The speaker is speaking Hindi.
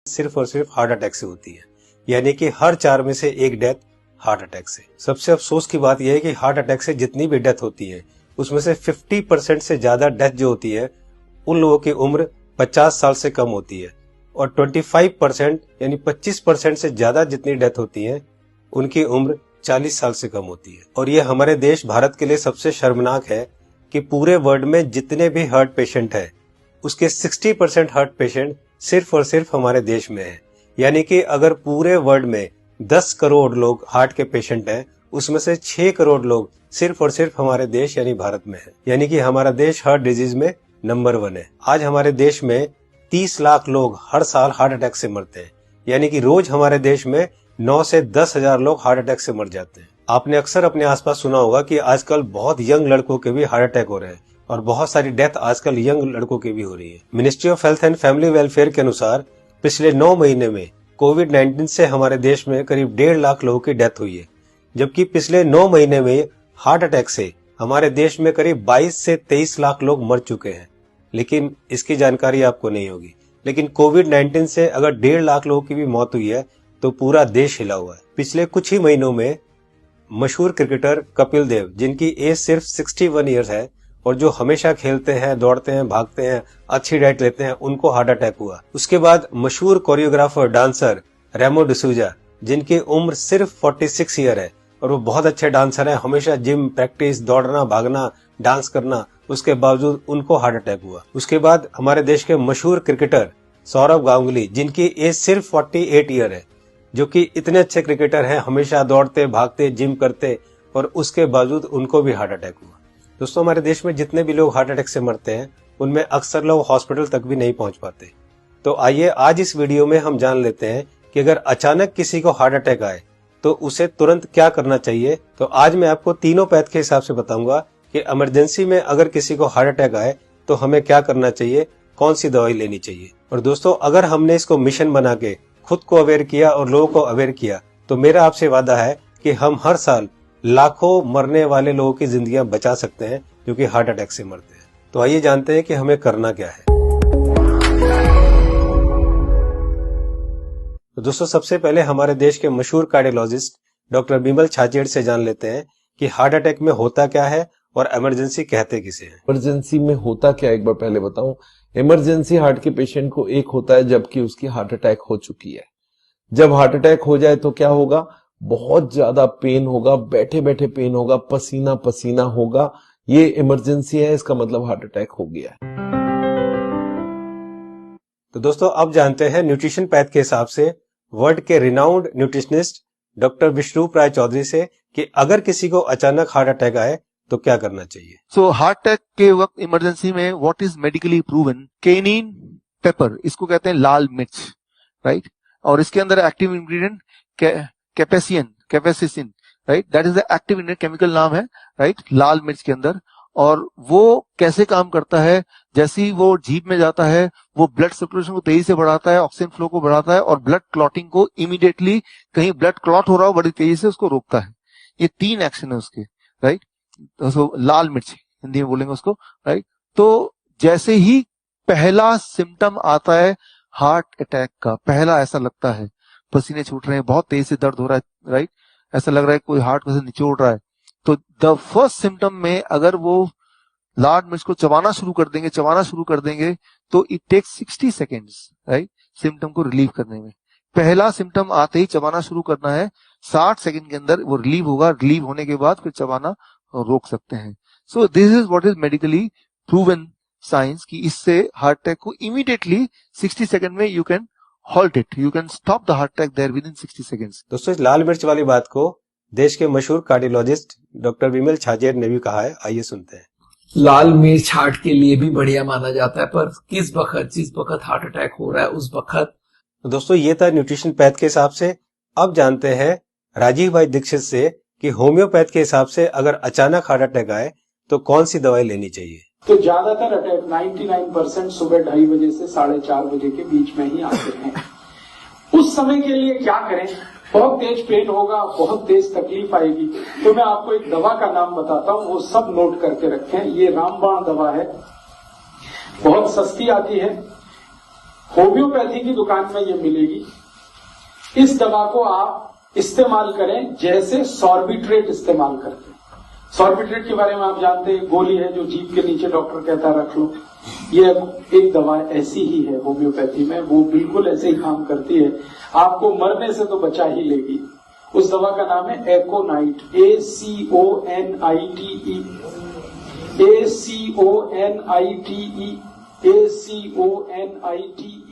सिर्फ और सिर्फ हार्ट अटैक से होती है, यानी कि हर 4 में से 1 डेथ हार्ट अटैक से। सबसे अफसोस की बात यह है कि हार्ट अटैक से जितनी भी डेथ होती है उसमें से 50% से ज्यादा डेथ जो होती है उन लोगों की उम्र 50 साल से कम होती है, और 25% यानी 25% से ज्यादा जितनी डेथ होती है उनकी उम्र 40 साल से कम होती है। और ये हमारे देश भारत के लिए सबसे शर्मनाक है कि पूरे वर्ल्ड में जितने भी हार्ट पेशेंट है उसके 60% हार्ट पेशेंट सिर्फ और सिर्फ हमारे देश में है। यानी कि अगर पूरे वर्ल्ड में 10 करोड़ लोग हार्ट के पेशेंट हैं, उसमें से 6 करोड़ लोग सिर्फ और सिर्फ हमारे देश यानी भारत में है। यानी कि हमारा देश हार्ट डिजीज में नंबर 1 है। आज हमारे देश में 30 लाख लोग हर साल हार्ट अटैक से मरते हैं, यानी कि रोज हमारे देश में 9 से 10 हजार लोग हार्ट अटैक से मर जाते हैं। आपने अक्सर अपने आसपास सुना होगा कि आजकल बहुत यंग लड़कों के भी हार्ट अटैक हो रहे हैं, और बहुत सारी डेथ आजकल यंग लड़कों की भी हो रही है। Ministry of health and family welfare के अनुसार पिछले 9 महीने में कोविड-19 से हमारे देश में करीब 1.5 लाख लोगों की डेथ हुई है, जबकि पिछले 9 महीने में हार्ट अटैक से हमारे देश में करीब 22 से 23 लाख लोग मर चुके हैं। लेकिन इसकी जानकारी आपको नहीं होगी, लेकिन कोविड-19 से अगर 1.5 लाख लोगों की भी मौत हुई है तो पूरा देश हिला हुआ है। पिछले कुछ ही महीनों में मशहूर क्रिकेटर कपिल देव, जिनकी एज सिर्फ 61 ईयर्स है और जो हमेशा खेलते हैं, दौड़ते हैं, भागते हैं, अच्छी डाइट लेते हैं, उनको हार्ट अटैक हुआ। उसके बाद मशहूर कोरियोग्राफर डांसर रेमो डिसूजा, जिनकी उम्र सिर्फ 46 ईयर है और वो बहुत अच्छे डांसर हैं, हमेशा जिम, प्रैक्टिस, दौड़ना, भागना, डांस करना, उसके बावजूद उनको हार्ट अटैक हुआ। उसके बाद हमारे देश के मशहूर क्रिकेटर सौरव गांगुली, जिनकी एज सिर्फ 48 ईयर है, जो कि इतने अच्छे क्रिकेटर हैं, हमेशा दौड़ते, भागते, जिम करते, और उसके बावजूद उनको भी हार्ट अटैक हुआ। दोस्तों, हमारे देश में जितने भी लोग हार्ट अटैक से मरते हैं उनमें अक्सर लोग हॉस्पिटल तक भी नहीं पहुंच पाते। तो आइए आज इस वीडियो में हम जान लेते हैं कि अगर अचानक किसी को हार्ट अटैक आए तो उसे तुरंत क्या करना चाहिए। तो आज मैं आपको तीनों पैथ के हिसाब से बताऊंगा कि इमरजेंसी में अगर किसी को हार्ट अटैक आए तो हमें क्या करना चाहिए, कौन सी दवाई लेनी चाहिए। और दोस्तों, अगर हमने इसको मिशन बना के खुद को अवेयर किया और लोगों को अवेयर किया तो मेरा आपसे वादा है कि हम हर साल लाखों मरने वाले लोगों की जिंदगियां बचा सकते हैं जो कि हार्ट अटैक से मरते हैं। तो आइए जानते हैं कि हमें करना क्या है। तो दोस्तों, सबसे पहले हमारे देश के मशहूर कार्डियोलॉजिस्ट डॉक्टर बिमल छाजेड़ से जान लेते हैं कि हार्ट अटैक में होता क्या है और इमरजेंसी कहते किसे हैं। इमरजेंसी में होता क्या, एक बार पहले बताऊं। इमरजेंसी हार्ट के पेशेंट को एक होता है जबकि उसकी हार्ट अटैक हो चुकी है। जब हार्ट अटैक हो जाए तो क्या होगा, बहुत ज्यादा पेन होगा, बैठे बैठे पेन होगा, पसीना पसीना होगा। ये इमरजेंसी है, इसका मतलब हार्ट अटैक हो गया है। तो दोस्तों, अब जानते हैं न्यूट्रिशन पैथ के हिसाब से वर्ल्ड के रिनाउंड न्यूट्रिशनिस्ट डॉक्टर विश्वरूप राय चौधरी से कि अगर किसी को अचानक हार्ट अटैक आए तो क्या करना चाहिए। सो हार्ट अटैक के वक्त इमरजेंसी में what is medically proven, cayenne pepper, इसको कहते हैं लाल मिर्च, राइट। और इसके अंदर active ingredient capsaicin, right, that is the active ingredient, chemical नाम है, राइट, लाल मिर्च के अंदर। और वो कैसे काम करता है, जैसे ही वो जीभ में जाता है वो ब्लड सर्कुलेशन को तेजी से बढ़ाता है, ऑक्सीजन फ्लो को बढ़ाता है और ब्लड क्लॉटिंग को इमीडिएटली, कहीं ब्लड क्लॉट हो रहा हो बड़ी तेजी से उसको रोकता है। ये 3 एक्शन है उसके, राइट। तो लाल मिर्च हिंदी में बोलेंगे उसको, राइट। तो जैसे ही पहला सिम्टम आता है हार्ट अटैक का, पहला ऐसा लगता है पसीने छूट रहे हैं, बहुत तेज से दर्द हो रहा है, राइट, ऐसा लग रहा है कोई हार्ट को से निचोड़ रहा है, तो द फर्स्ट सिम्टम में अगर वो लाल मिर्च को चबाना शुरू कर देंगे तो it takes 60 seconds, right, symptom को रिलीव करने में। पहला सिम्टम आते ही चबाना शुरू करना है, 60 सेकेंड के अंदर वो रिलीव होगा, रिलीव होने के बाद फिर चबाना रोक सकते हैं। So this is what is medically proven science कि इससे हार्ट अटैक को इमीडिएटली 60 सेकेंड में you can halt it, you can stop the heart attack there within 60 seconds. दोस्तों, इस लाल मिर्च वाली बात को देश के मशहूर कार्डियोलॉजिस्ट डॉक्टर बिमल छाजेड़ ने भी कहा है, आइए सुनते हैं। लाल मिर्च हार्ट के लिए भी बढ़िया माना जाता है, पर जिस वक्त हार्ट अटैक हो रहा है उस वक्त। तो दोस्तों, ये था न्यूट्रिशन पैथ के हिसाब से। अब जानते हैं राजीव भाई दीक्षित से कि होम्योपैथ के हिसाब से अगर अचानक हार्ट अटैक आए तो कौन सी दवाई लेनी चाहिए। तो ज्यादातर अटैक 99% सुबह 2:30 बजे से 4:30 बजे के बीच में ही आते हैं। उस समय के लिए क्या करें, बहुत तेज पेन होगा, बहुत तेज तकलीफ आएगी, तो मैं आपको एक दवा का नाम बताता हूँ, वो सब नोट करके रखें। ये रामबाण दवा है, बहुत सस्ती आती है, होम्योपैथी की दुकान में ये मिलेगी। इस दवा को आप इस्तेमाल करें जैसे सॉर्बिट्रेट इस्तेमाल करते हैं। सॉर्बिट्रेट के बारे में आप जानते हैं, गोली है जो जीभ के नीचे डॉक्टर कहता है रख लो। ये एक दवा ऐसी ही है होम्योपैथी में, वो बिल्कुल ऐसे ही काम करती है, आपको मरने से तो बचा ही लेगी। उस दवा का नाम है एकोनाइट, ACONITE, ACONITE, ACONITE।